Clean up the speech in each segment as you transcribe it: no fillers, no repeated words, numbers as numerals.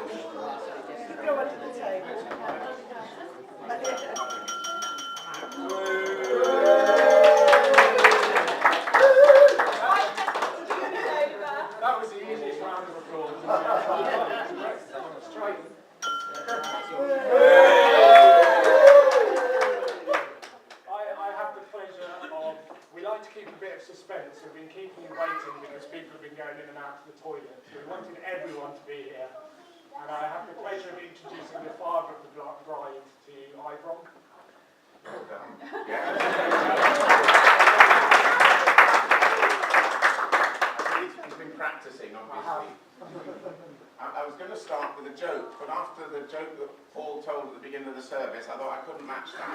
Go under the table. That was the easiest round of applause. Straight. I have the pleasure of, we like to keep a bit of suspense. We've been keeping you waiting because people have been going in and out to the toilet. So we wanted everyone to be here. And I have the pleasure of introducing the father of the bride to you, Ivron. He's been practicing, obviously. I was going to start with a joke, but after the joke that Paul told at the beginning of the service, I thought I couldn't match that.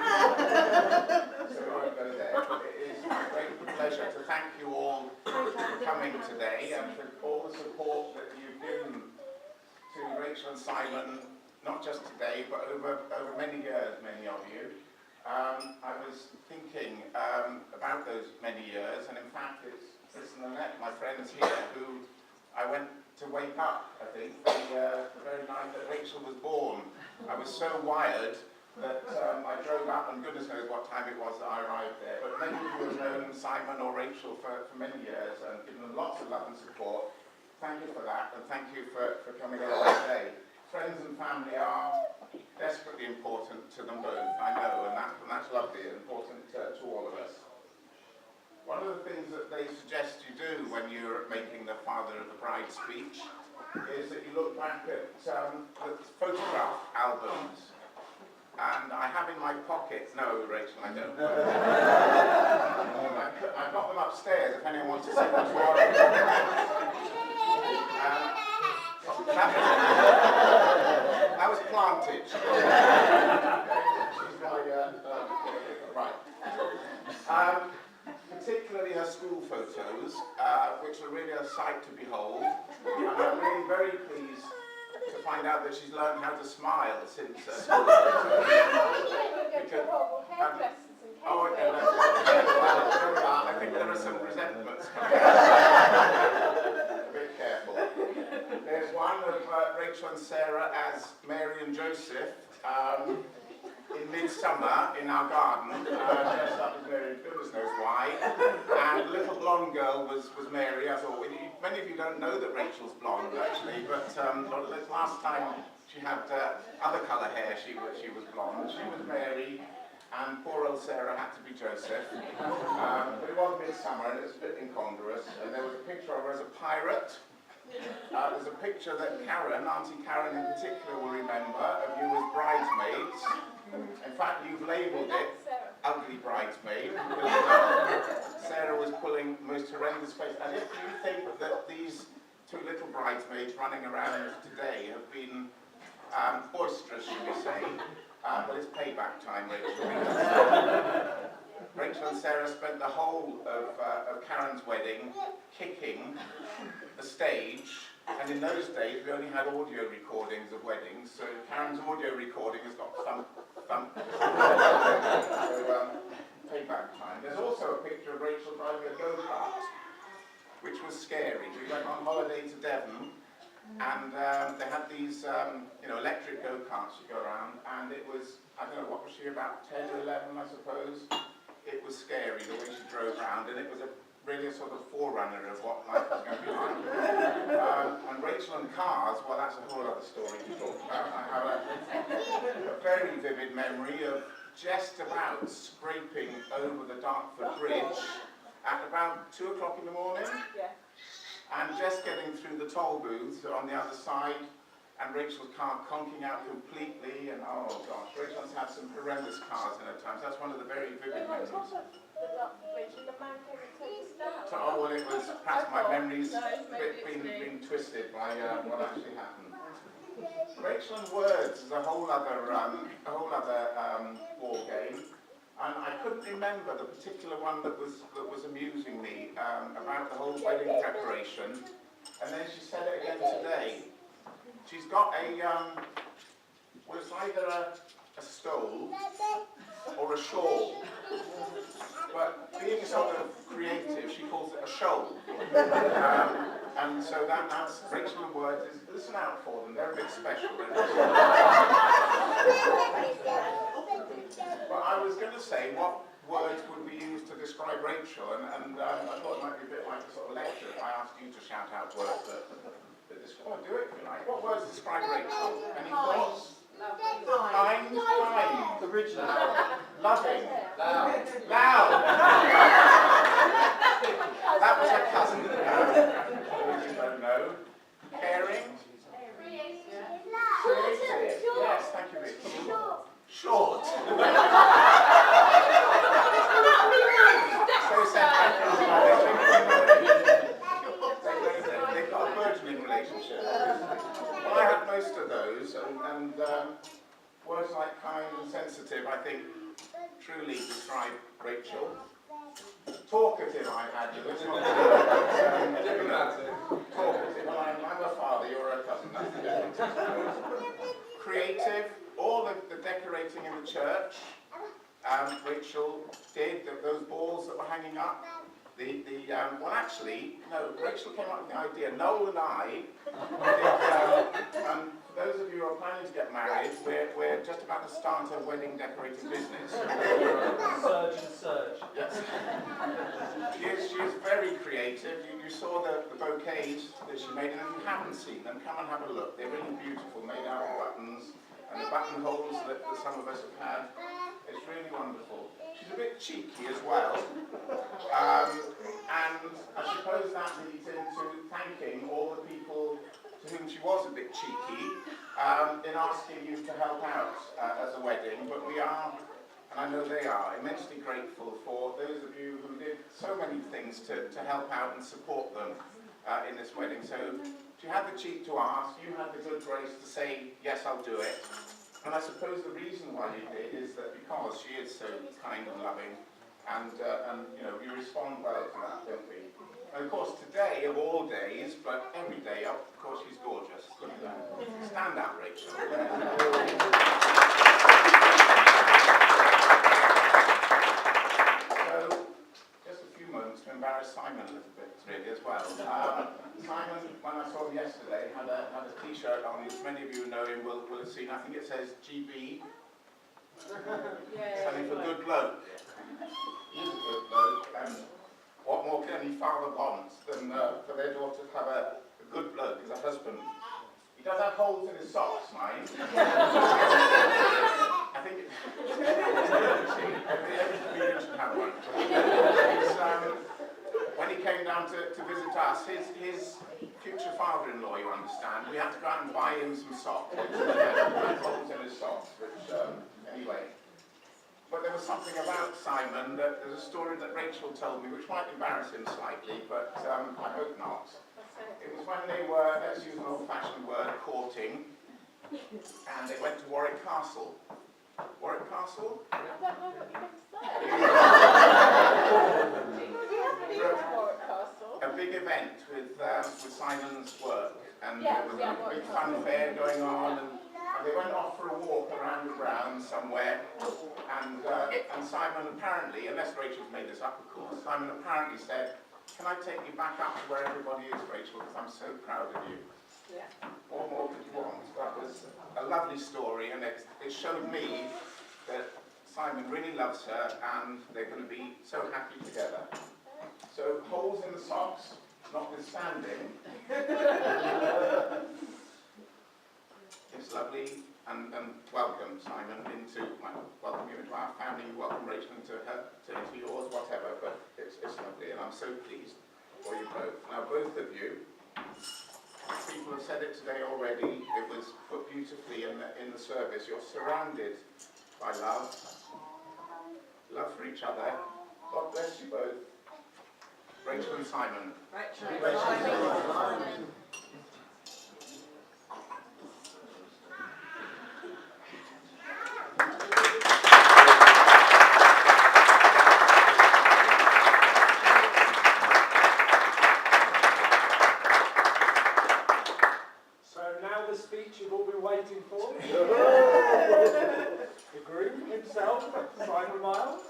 So I won't go there. But it is a great pleasure to thank you all for coming today and for all the support that you've given to Rachel and Simon, not just today, but over many years, many of you. I was thinking about those many years, and in fact, it's Chris and Annette, my friends here, who I went to wake up, I think, the very night that Rachel was born. I was so wired that I drove up, and goodness knows what time it was that I arrived there. But many of you have known Simon or Rachel for many years and given them lots of love and support. Thank you for that, and thank you for coming along today. Friends and family are desperately important to them both, I know, and that's lovely and important to all of us. One of the things that they suggest you do when you're making the father of the bride speech is that you look back at the photograph albums. And I have in my pocket, no, Rachel, I don't. I've got them upstairs if anyone wants to see them tomorrow. That was planted. Right. Particularly her school photos, which are really a sight to behold. And I'm really very pleased to find out that she's learned how to smile since school photos. I think there are some resentments. A bit careful. There's one of Rachel and Sarah as Mary and Joseph in midsummer in our garden, dressed up as Mary, goodness knows why. And the little blonde girl was Mary, as always. Many of you don't know that Rachel's blonde, actually, but last time she had other colour hair, she was blonde. She was Mary, and poor old Sarah had to be Joseph. But it was midsummer, and it was a bit incongruous. And there was a picture of her as a pirate. There's a picture that Karen, Auntie Karen in particular, will remember of you as bridesmaids. In fact, you've labelled it Ugly Bridesmaid, because Sarah was pulling the most horrendous face. And if you think that these two little bridesmaids running around today have been boisterous, should we say, well, it's payback time, Rachel. Rachel and Sarah spent the whole of Karen's wedding kicking the stage, and in those days we only had audio recordings of weddings, so Karen's audio recording has got thump, thump. So, payback time. There's also a picture of Rachel driving a go-kart, which was scary. We went on holiday to Devon, and they had these electric go-karts you go around, and it was, I don't know, what was she, about 10 or 11, I suppose? It was scary the way she drove around, and it was really a sort of forerunner of what life was going to be like. And Rachel and cars, well, that's a whole other story to talk about. I have a very vivid memory of just about scraping over the Dartford Bridge at about 2 o'clock in the morning, and just getting through the toll booths on the other side, and Rachel's car conking out completely, and oh gosh, Rachel's had some horrendous cars in her time, so that's one of the very vivid memories. Oh, well, it was perhaps my memories being twisted by what actually happened. Rachel and Words is a whole other ball game, and I couldn't remember the particular one that was amusing me about the whole wedding preparation, and then she said it again today. She's got well, it's either a stole or a shawl. But being sort of creative, she calls it a shoal. And so that's Rachel and Words. Listen out for them, they're a bit special. But I was going to say, what words would we use to describe Rachel? And I thought it might be a bit like a sort of lecture if I asked you to shout out words that describe. Do it if you like. What words describe Rachel? Any thoughts? Kind. Kind. Original. Loving. Loud. Loud. That was a cousin. You don't know. Caring. Creative. Yes, thank you, Vicky. Short. So they've got a burgeoning relationship. Well, I had most of those, and words like kind and sensitive, I think, truly describe Rachel. Talkative, I had you. Talkative. Well, I'm a father, you're a cousin. That's the difference. Creative. All of the decorating in the church, Rachel did. Those balls that were hanging up. Well, actually, no. Rachel came up with the idea. Noel and I did. And for those of you who are planning to get married, we're just about to start a wedding decorating business. Surge and surge. Yes. She is very creative. You saw the bouquets that she made, and if you haven't seen them, come and have a look. They're really beautiful, made out of buttons, and the buttonholes that some of us have had. It's really wonderful. She's a bit cheeky as well. And I suppose that leads into thanking all the people to whom she was a bit cheeky in asking you to help out as a wedding. But we are, and I know they are, immensely grateful for those of you who did so many things to help out and support them in this wedding. So she had the cheek to ask, you had the good grace to say, yes, I'll do it. And I suppose the reason why you did is that because she is so kind and loving, and you know, we respond well to that, don't we? And of course, today of all days, but every day, of course, she's gorgeous. Look at that. Stand out, Rachel. So, just a few moments to embarrass Simon a little bit, really, as well. Simon, when I saw him yesterday, had a T-shirt on, which many of you know him will have seen. I think it says GB. Standing for good bloke. He's a good bloke, and what more can any father want than for their daughter to have a good bloke as a husband? He does have holes in his socks, mind. I think every comedian should have one. When he came down to visit us, his future father-in-law, you understand, we had to go out and buy him some socks. He had holes in his socks, which, anyway. But there was something about Simon, that there's a story that Rachel told me, which might embarrass him slightly, but I hope not. It was when they were, let's use an old-fashioned word, courting, and they went to Warwick Castle. Warwick Castle? I don't know what you're going to say. We haven't been to Warwick Castle. A big event with Simon's work, and Yeah, there was yeah, a big Warwick fun fair going on, and they went off for a walk around the grounds somewhere, and Simon apparently, unless Rachel's made this up of course, Simon apparently said, "Can I take you back up to where everybody is, Rachel, because I'm so proud of you." Yeah. What more could you want? That was a lovely story, and it showed me that Simon really loves her, and they're going to be so happy together. So, holes in the socks, notwithstanding. It's lovely, and welcome, Simon, welcome you into our family, welcome Rachel into yours, whatever, but it's lovely, and I'm so pleased for you both. Now, both of you, people have said it today already, it was put beautifully in the service. You're surrounded by love for each other. God bless you both. Rachel and Simon. Rachel and Simon. So now the speech you've all been waiting for. The groom himself, Simon Miles.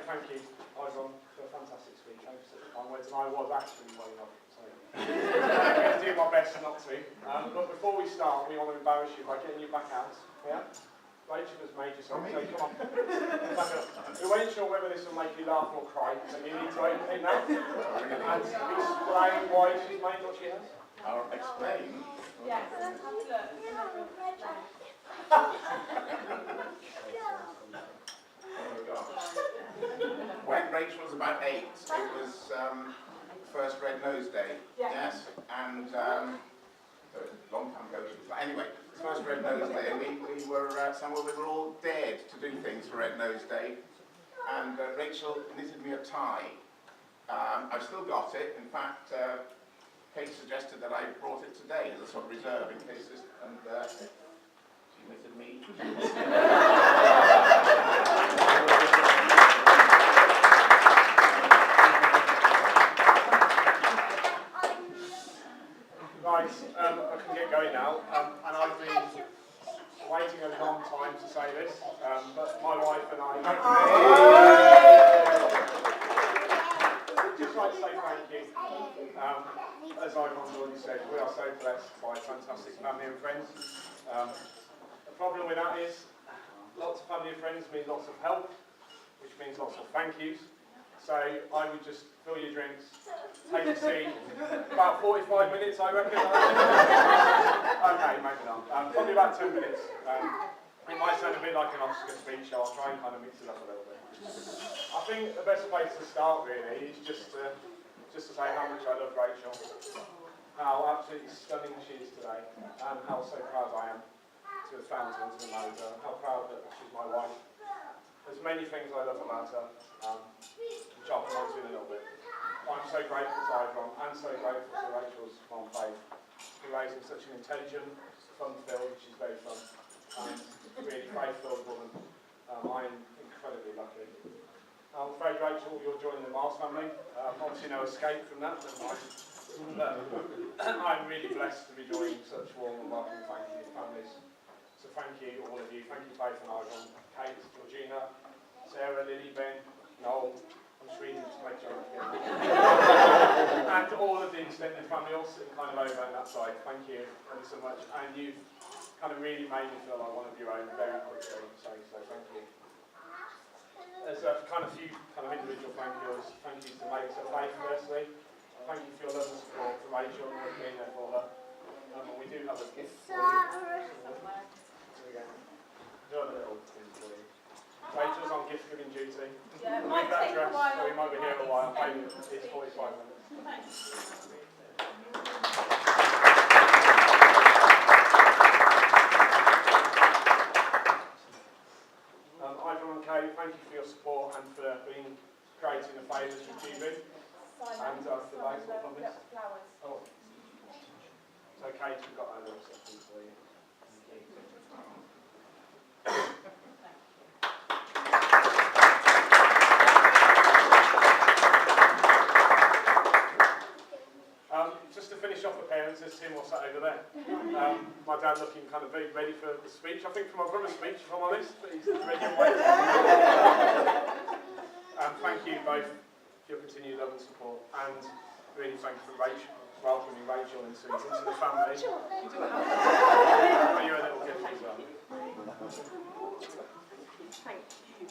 thank you, Ivan, for a fantastic speech. Thanks for the kind words, and I was actually well enough. So I'm going to do my best not to. But before we start, we want to embarrass you by getting you back out. Yeah? Rachel has made you something, so come on. Back up. We weren't sure whether this will make you laugh or cry, so you need to open it now and explain why she's made what she has. I'll explain. Yes. Oh, gosh. When Rachel was about 8, it was first Red Nose Day. Yes. And a long time ago. Anyway, it was first Red Nose Day, and we were somewhere we were all dared to do things for Red Nose Day. And Rachel knitted me a tie. I've still got it. In fact, Kate suggested that I brought it today as a sort of reserve in case this, and she knitted me. Right, I can get going now, and I've been waiting a long time to say this, but my wife and I just like to say thank you. As Ivan's already said, we are so blessed by fantastic family and friends. The problem with that is lots of family and friends mean lots of help, which means lots of thank yous. So I would just fill your drinks, take a seat, about 45 minutes I reckon. Okay, maybe not. Probably about 10 minutes. It might sound a bit like an Oscar speech, so I'll try and kind of mix it up a little bit. I think the best place to start really is just to say how much I love Rachel, how absolutely stunning she is today, and how so proud I am to have found her and to have married her, how proud that she's my wife. There's many things I love about her, which I'll come on to in a little bit. I'm so grateful to Ivan and so grateful to Rachel's mum Faith for raising such an intelligent, fun-filled, she's very fun, and really faith-filled woman. I'm incredibly lucky. I'm afraid, Rachel, you're joining the Mars family. Obviously no escape from that. I'm really blessed to be joining such warm and welcoming families. So thank you, all of you. Thank you, Faith and Ivan, Kate, Georgina, Sarah, Lily, Ben, Noel. I'm just reading to make sure I'm and all of the extended family, all sitting kind of over on that side. Thank you so much. And you've kind of really made me feel like one of your own very quickly. So thank you. There's a kind of few kind of individual thank yous. Thank you to Mate and Faith, firstly. Thank you for your love and support for Rachel and for being there for her. And we do have a gift for you. There we go. Do have a little thing for you. Rachel's on gift giving duty. Yeah, it Leave might that take a dress, while. so we might be here a while. Maybe it's 45 minutes. Thanks. Ivan and Kay, thank you for your support and for being creating the favours for GB. And for those from this. Flowers. Oh. So Kate, we've got that little section for you. Just to finish off the parents, there's Tim all sat over there. My dad looking kind of very ready for the speech. I think for my brother's speech, if I'm honest, but he's ready to wait. Thank you both for your continued love and support, and really thank you for welcoming Rachel into the family. You're a little gift as well. Thank you.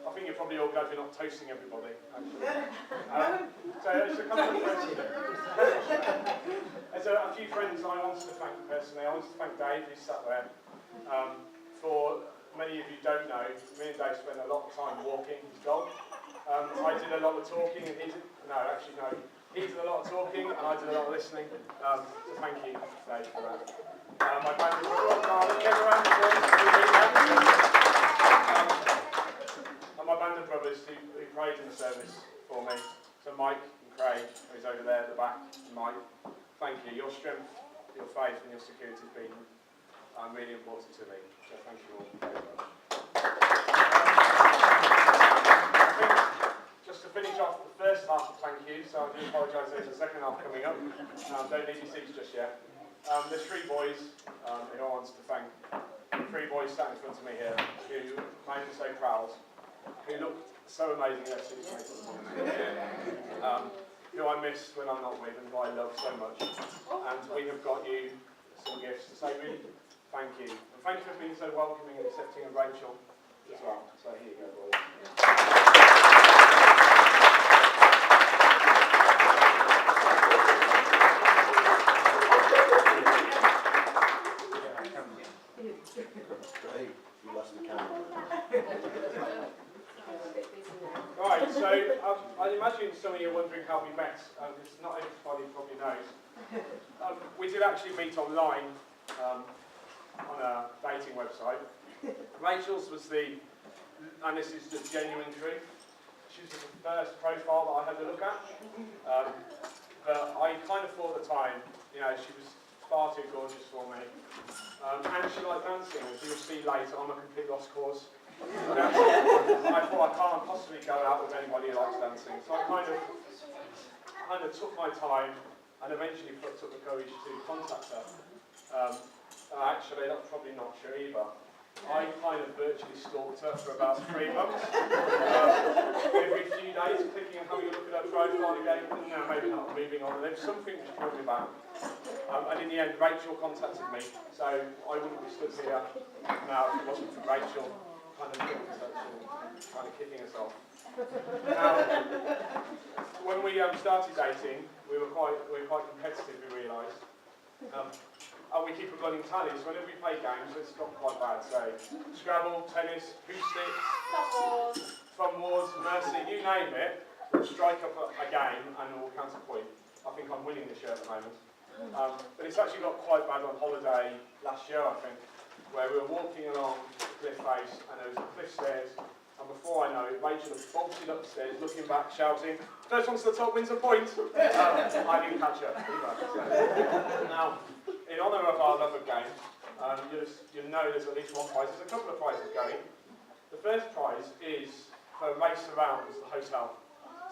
I think you're probably all glad you're not toasting everybody, actually. So there's a couple of friends. There's a few friends I wanted to thank personally. I wanted to thank Dave, who's sat there. For many of you don't know, me and Dave spent a lot of time walking his dog. I did a lot of talking and he did a lot of talking and I did a lot of listening. So thank you, Dave, for that. My band of and my band of brothers who prayed in the service for me. So Mike and Craig, who's over there at the back, and Mike, thank you. Your strength, your faith and your security has been really important to me. So thank you all very much. I think just to finish off the first half of thank you, so I do apologise, there's a second half coming up. Don't leave your seats just yet. There's three boys, who I want to thank. Three boys sat in front of me here who made me so proud, who look so amazing in their suits, who I miss when I'm not with and who I love so much. And we have got you some gifts to say really thank you. And thank you for being so welcoming and accepting of Rachel as well. So here you go, boys. Right, so I imagine some of you are wondering how we met, because not everybody probably knows. We did actually meet online on a dating website. Rachel's was and this is the genuine truth, she was the first profile that I had to look at. But I kind of thought at the time, she was far too gorgeous for me. And she liked dancing, as you'll see later, I'm a complete lost cause. I thought I can't possibly go out with anybody who likes dancing. So I kind of took my time and eventually took the courage to contact her. Actually, that's probably not true either. I kind of virtually stalked her for about 3 months. Every few days, clicking on how you look at her profile again, no, maybe not, moving on. And there was something which brought me back. And in the end, Rachel contacted me, so I wouldn't be stood here now if it wasn't for Rachel kind of kicking us off. Now, when we started dating, we were quite competitive, we realised. And we keep a running tally, so whenever we play games, it's not quite bad. So, Scrabble, tennis, who sticks, Fun Wars, Mercy, you name it, we'll strike up a game and we'll count a point. I think I'm winning this year at the moment. But it's actually got quite bad on holiday last year, I think, where we were walking along the cliff face and there was a cliff stairs, and before I know it, Rachel had bolted upstairs, looking back, shouting, "First one to the top wins a point!" I didn't catch her either. Now, in honour of our love of games, you'll know there's at least one prize. There's a couple of prizes going. The first prize is for a race around the hotel.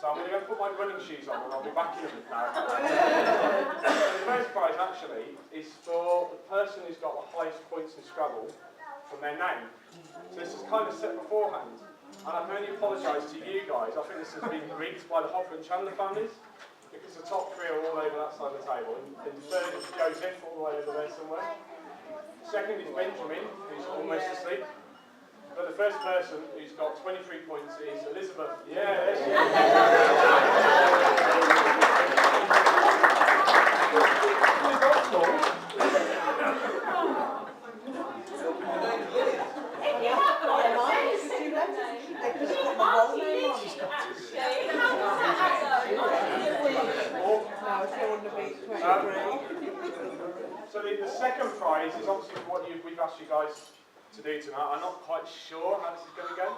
So I'm going to go put my running shoes on and I'll be back in a bit now. The first prize actually is for the person who's got the highest points in Scrabble from their name. So this is kind of set beforehand. And I can only apologise to you guys. I think this has been rigged by the Hopper and Chandler families, because the top three are all over that side of the table. And third is Joseph, all the way over there somewhere. Second is Benjamin, who's almost asleep. But the first person who's got 23 points is Elizabeth. Yeah, there she So the second prize is obviously what we've asked you guys to do tonight. I'm not quite sure how this is going to go.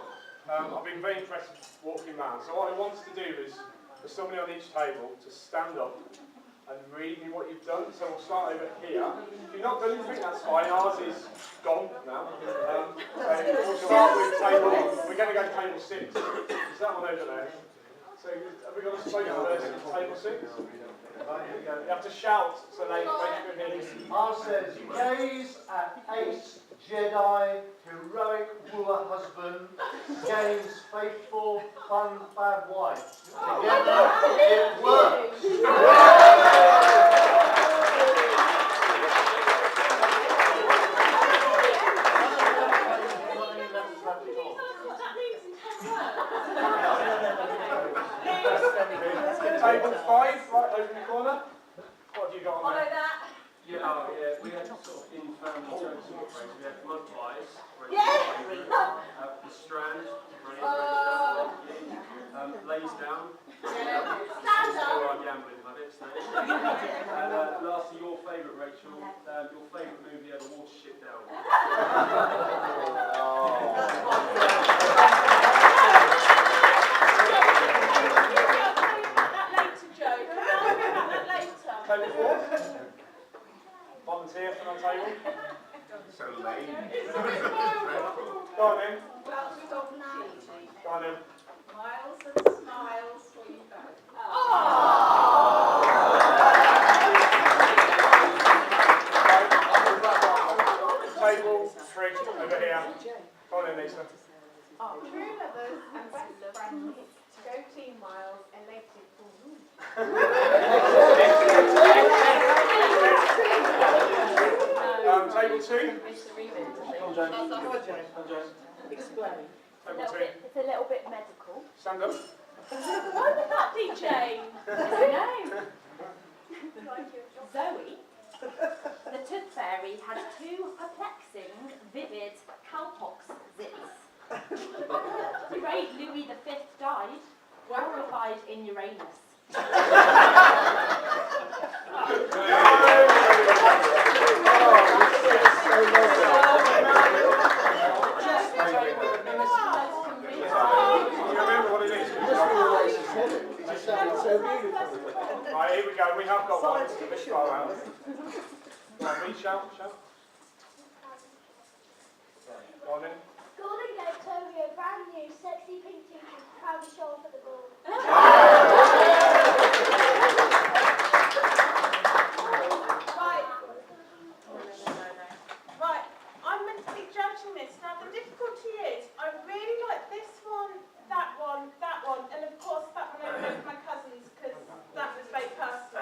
I've been very impressed walking around. So what I wanted to do is for somebody on each table to stand up and read me what you've done. So we'll start over here. If you've not done anything, that's fine. Ours is gone now. So we'll start with table. We're going to go to table 6. Is that one over there? So have we got a spokesperson for table 6? You have to shout so they can hear you. Ours says, gaze at Ace Jedi, heroic wooer husband, gains faithful, fun, bad wife. Together, it works. Table 5, right over in the corner. What have you got on there? Yeah, we had sort of infirm terms of race. We had mud pies, the Strand, lays down, for our gambling habits, and lastly, your favourite, Rachel, your favourite movie ever, Watership Down. Table 4. Volunteer for my table. So lame. Go on then. Go on then. Miles and smiles for you both. Table 3 over here. Go on in, Lisa. Our true lovers and best friends, go Team Miles, elated for Table 2. Explain. Table 2. It's a little bit medical. Stand up. Why would that be, Jane? I don't know. Zoe, the tooth fairy, had 2 perplexing, vivid cowpox zits. The great Louis V died, glorified in Uranus. Right, here we go. We have got one. It's a bit far out. Right, reach out, shout. Go on in. Golden Gate Tokyo, brand new, sexy pink t-shirt, proudly show for the ball. Right, I'm meant to be judging this. Now the difficulty is, I really like this one, and of course that one over with my cousins, because that was very personal.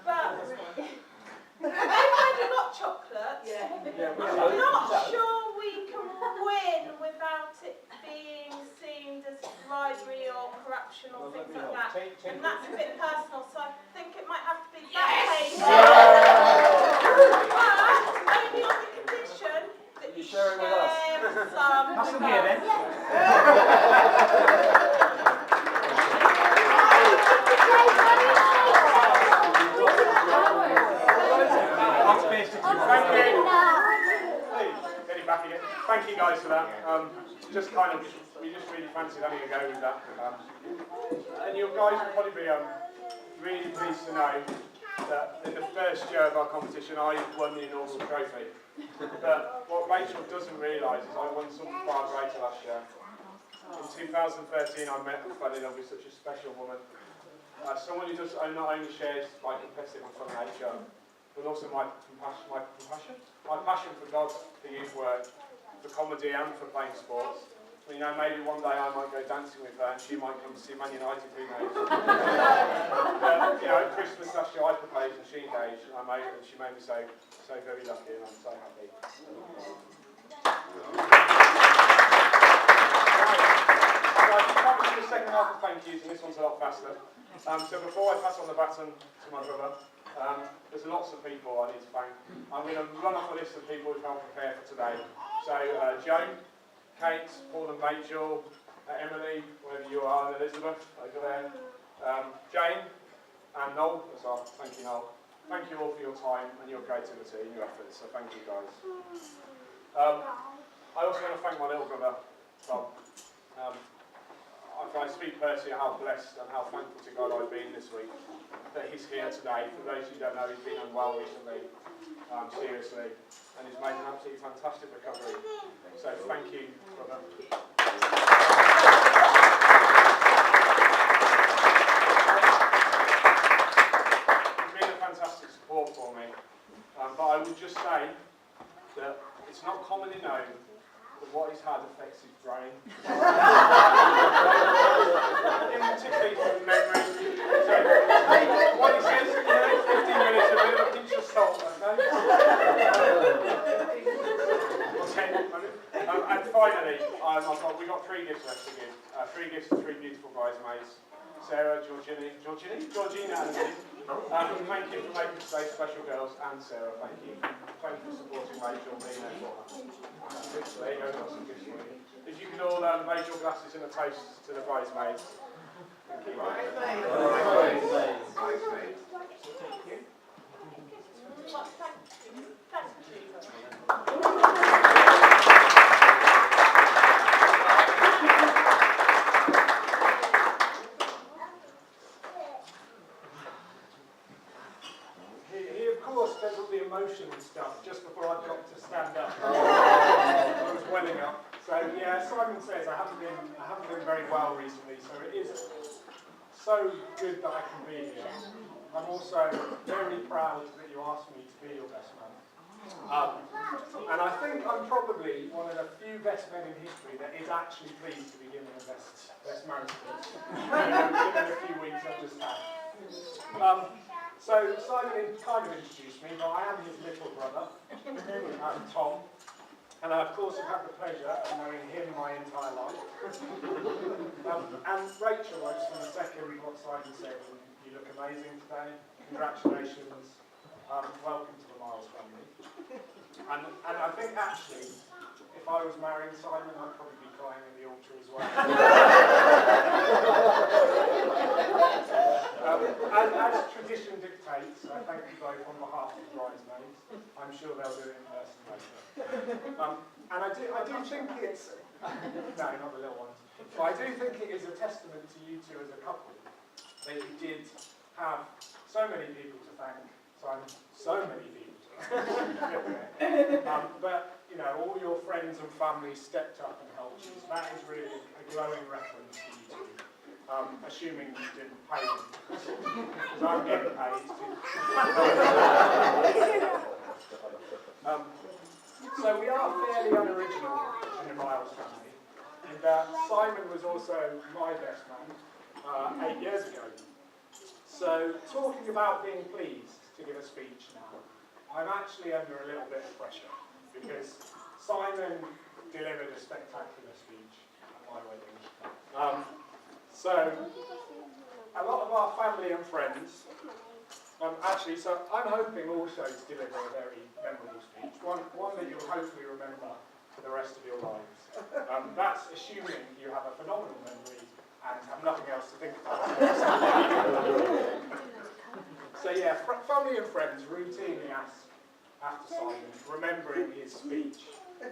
But they've had a lot of chocolate. I'm not sure we can win without it being seen as bribery or corruption or things like that. And that's a bit personal, so I think it might have to be that case. But only on the condition that you share some. Have some here then. Thank you guys for that. We just really fancied having a go with that. And you guys will probably be really pleased to know that in the first year of our competition I won the inaugural trophy. But what Rachel doesn't realise is I won something far greater last year. In 2013 I met and fell in love with such a special woman. Someone who just not only shares my competitive and fun nature, but also my passion for God, for youth work, for comedy and for playing sports. You know, maybe one day I might go dancing with her and she might come to see Man United, who knows. You know, at Christmas last year I proposed and she engaged and I made it and she made me so very lucky and I'm so happy. Right, we come to the second half of thank yous and this one's a lot faster. So before I pass on the baton to my brother, there's lots of people I need to thank. I'm going to run off a list of people who've helped prepare for today. So Joan, Kate, Paul and Rachel, Emily, wherever you are, and Elizabeth over there, Jane and Noel as well. Thank you, Noel. Thank you all for your time and your creativity and your efforts, so thank you guys. I also want to thank my little brother, Tom. I speak personally how blessed and how thankful to God I've been this week that he's here today. For those who don't know, he's been unwell recently, seriously, and he's made an absolutely fantastic recovery. So thank you, brother. He's been a fantastic support for me, but I would just say that it's not commonly known that what he's had affects his brain. In particularly from memory. So, what he says in the next 15 minutes, a bit of a pinch of salt, okay? And finally, we got 3 gifts left to give. 3 gifts to 3 beautiful bridesmaids. Sarah, Georgina and Emily. Thank you for making today special, girls, and Sarah, thank you. Thank you for supporting Rachel, being there for her. There you go, got some gifts for you. If you could all raise your glasses in a toast to the bridesmaids. Thank you. He of course does all the emotion and stuff just before I've got to stand up. I was welling up. So yeah, Simon says I haven't been very well recently, so it is so good that I can be here. I'm also very proud that you asked me to be your best man. And I think I'm probably one of the few best men in history that is actually pleased to be given a best man given a few weeks I've just had. So Simon kind of introduced me, but I am his little brother, Tom. And I, of course, have had the pleasure of knowing him my entire life. And Rachel, I just want to second what Simon said. You look amazing today. Congratulations. Welcome to the Miles family. And I think, actually, if I was marrying Simon, I'd probably be crying at the altar as well. And as tradition dictates, I thank you both on behalf of the bridesmaids. I'm sure they'll do it in person later. And I do think it's, no, not the little ones, but I do think it is a testament to you two as a couple that you did have so many people to thank, so many people to thank. But, you know, all your friends and family stepped up and helped you, so that is really a glowing reference to you two. Assuming you didn't pay them, because I'm getting paid too. So we are fairly unoriginal in the Miles family, and Simon was also my best man 8 years ago. So talking about being pleased to give a speech now, I'm actually under a little bit of pressure, because Simon delivered a spectacular speech at my wedding. So, a lot of our family and friends, actually, so I'm hoping also to deliver a very memorable speech, one that you'll hopefully remember for the rest of your lives. That's assuming you have a phenomenal memory and have nothing else to think about. So yeah, family and friends routinely ask after Simon, remembering his speech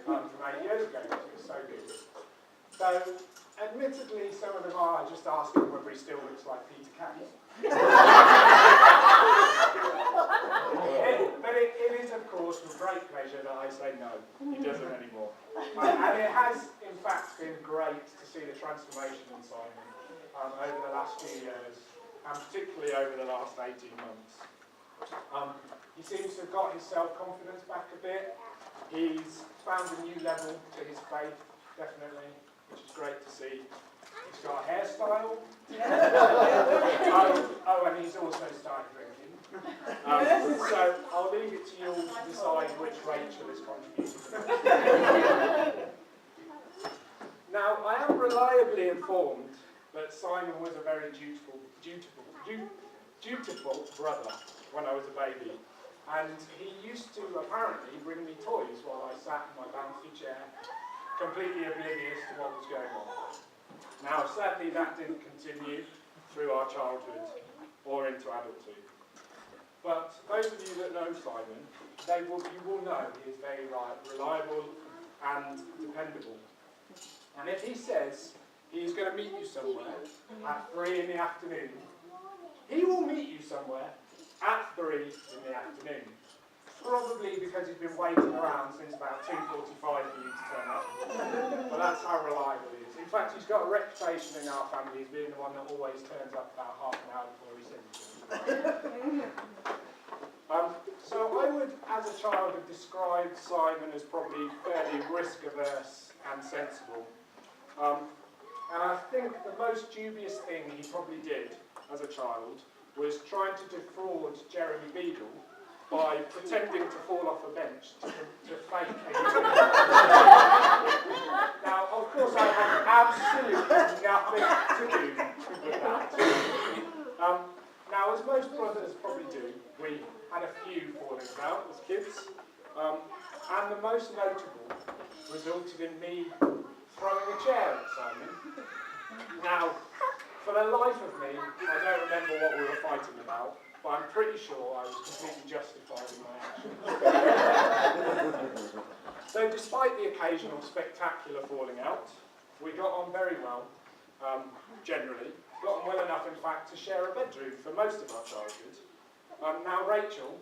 from 8 years ago, because it was so good. So, admittedly, some of them are just asking whether he still looks like Peter Kay. But it is, of course, with great pleasure that I say no, he doesn't anymore. And it has, in fact, been great to see the transformation in Simon over the last few years, and particularly over the last 18 months. He seems to have got his self-confidence back a bit. He's found a new level to his faith, definitely, which is great to see. He's got a hairstyle. And he's also started drinking. So I'll leave it to you all to decide which Rachel is contributing. Now, I am reliably informed that Simon was a very dutiful brother when I was a baby. And he used to apparently bring me toys while I sat in my bouncy chair, completely oblivious to what was going on. Now, sadly, that didn't continue through our childhood or into adulthood. But those of you that know Simon, you will know he is very reliable and dependable. And if he says he's going to meet you somewhere at 3 in the afternoon, he will meet you somewhere at 3 in the afternoon. Probably because he's been waiting around since about 2:45 for you to turn up. But that's how reliable he is. In fact, he's got a reputation in our family as being the one that always turns up about half an hour before he sings. So I would, as a child, have described Simon as probably fairly risk-averse and sensible. And I think the most dubious thing he probably did as a child was trying to defraud Jeremy Beadle by pretending to fall off a bench to fake a Now, of course, I had absolutely nothing to do with that. Now, as most brothers probably do, we had a few falling about as kids, and the most notable resulted in me throwing a chair at Simon. Now, for the life of me, I don't remember what we were fighting about, but I'm pretty sure I was completely justified in my actions. So despite the occasional spectacular falling out, we got on very well, generally. Got on well enough, in fact, to share a bedroom for most of our childhood. Now, Rachel,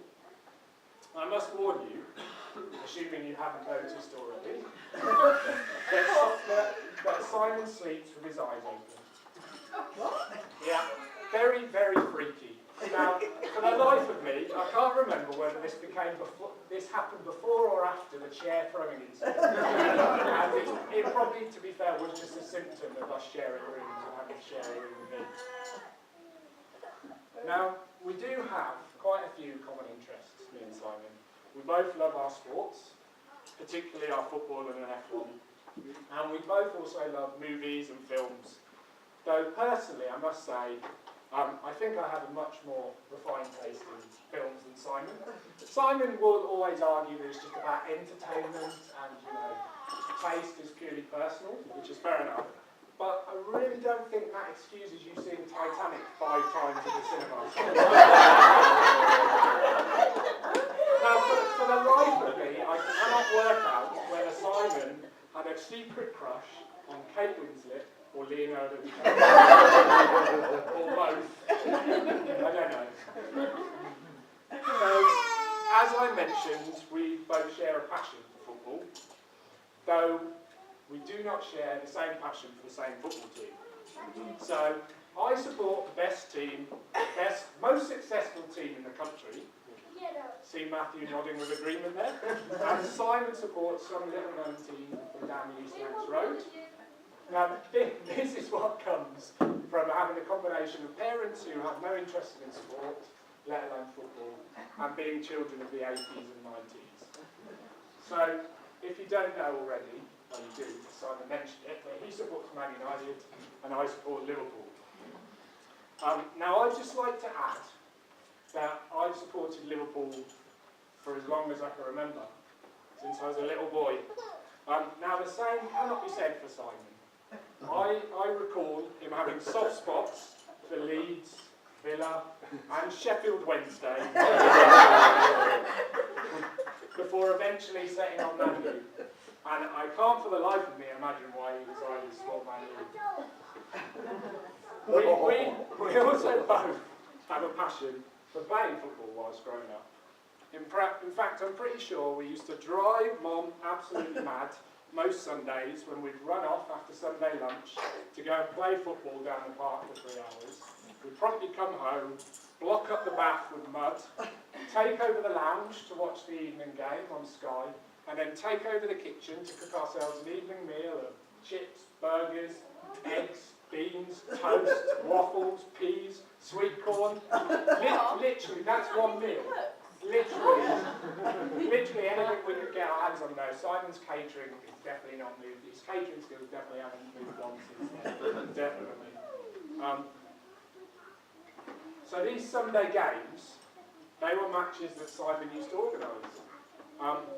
I must warn you, assuming you haven't noticed already, that Simon sleeps with his eyes open. Yeah, very, very freaky. Now, for the life of me, I can't remember whether this happened before or after the chair throwing incident. And it probably, to be fair, was just a symptom of us sharing rooms and having to share a room with me. Now, we do have quite a few common interests, me and Simon. We both love our sports, particularly our football and F1. And we both also love movies and films. Though personally, I must say, I think I have a much more refined taste in films than Simon. Simon will always argue that it's just about entertainment and, taste is purely personal, which is fair enough. But I really don't think that excuses you seeing Titanic 5 times at the cinema. Now, for the life of me, I cannot work out whether Simon had a secret crush on Kate Winslet or Leonardo DiCaprio, or both. I don't know. So, as I mentioned, we both share a passion for football, though we do not share the same passion for the same football team. So, I support the best team, most successful team in the country. See Matthew nodding with agreement there. And Simon supports some little known team from down the East Lancs Road. Now, this is what comes from having a combination of parents who have no interest in sport, let alone football, and being children of the 80s and 90s. So, if you don't know already, well you do, Simon mentioned it, but he supports Man United and I support Liverpool. Now, I'd just like to add that I've supported Liverpool for as long as I can remember, since I was a little boy. Now, the same cannot be said for Simon. I recall him having soft spots for Leeds, Villa and Sheffield Wednesday before eventually setting on Man U. And I can't for the life of me imagine why he decided to support Man U. We also both have a passion for playing football whilst growing up. In fact, I'm pretty sure we used to drive Mum absolutely mad most Sundays when we'd run off after Sunday lunch to go and play football down the park for 3 hours. We'd promptly come home, block up the bath with mud, take over the lounge to watch the evening game on Sky, and then take over the kitchen to cook ourselves an evening meal of chips, burgers, eggs, beans, toast, waffles, peas, sweet corn. Literally, that's one meal. Literally anything we could get our hands on though. Simon's catering is definitely not moved. His catering skills definitely haven't moved on since then. Definitely. So these Sunday games, they were matches that Simon used to organise.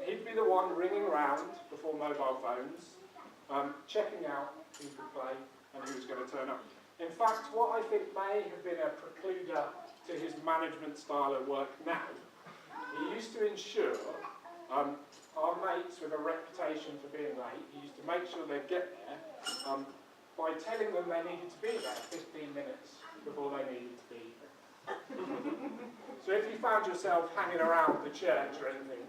He'd be the one ringing around before mobile phones, checking out who could play and who was going to turn up. In fact, what I think may have been a precluder to his management style of work now, he used to ensure our mates with a reputation for being late, he used to make sure they'd get there by telling them they needed to be there 15 minutes before they needed to be there. So if you found yourself hanging around the church or anything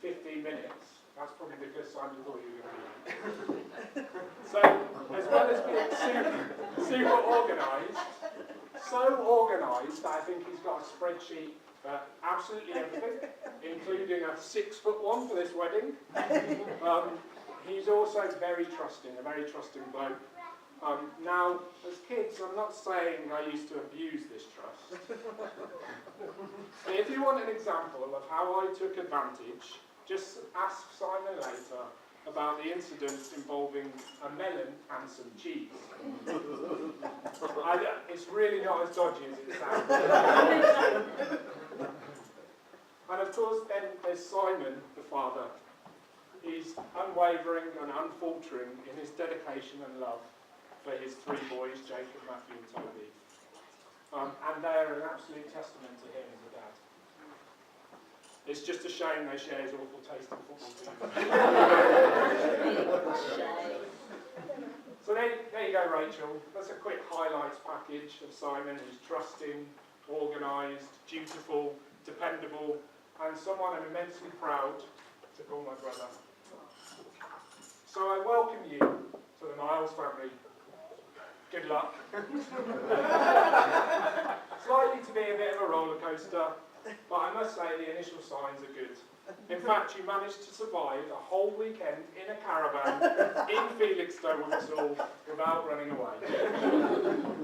15 minutes, that's probably because Simon thought you were going to be late. So, as well as being super organised, so organised that I think he's got a spreadsheet for absolutely everything, including a 6'1" for this wedding. He's also very trusting, a very trusting bloke. Now, as kids, I'm not saying I used to abuse this trust. If you want an example of how I took advantage, just ask Simon later about the incident involving a melon and some cheese. It's really not as dodgy as it sounds. And of course then there's Simon, the father. He's unwavering and unfaltering in his dedication and love for his 3 boys, Jacob, Matthew and Toby. And they're an absolute testament to him as a dad. It's just a shame they share his awful taste in football too. So there you go, Rachel. That's a quick highlights package of Simon, who's trusting, organised, dutiful, dependable, and someone I'm immensely proud to call my brother. So I welcome you to the Niles family. Good luck. Slightly to be a bit of a roller coaster, but I must say the initial signs are good. In fact, you managed to survive a whole weekend in a caravan in Felixstowe with us all without running away.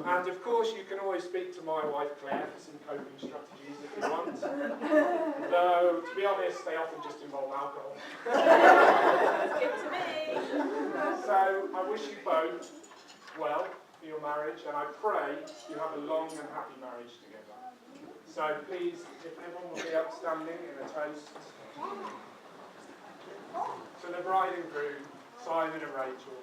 And of course, you can always speak to my wife Claire for some coping strategies if you want. Though, to be honest, they often just involve alcohol. Give to me. So, I wish you both well for your marriage, and I pray you have a long and happy marriage together. So please, if everyone will be upstanding in a toast to the bride and groom, Simon and Rachel.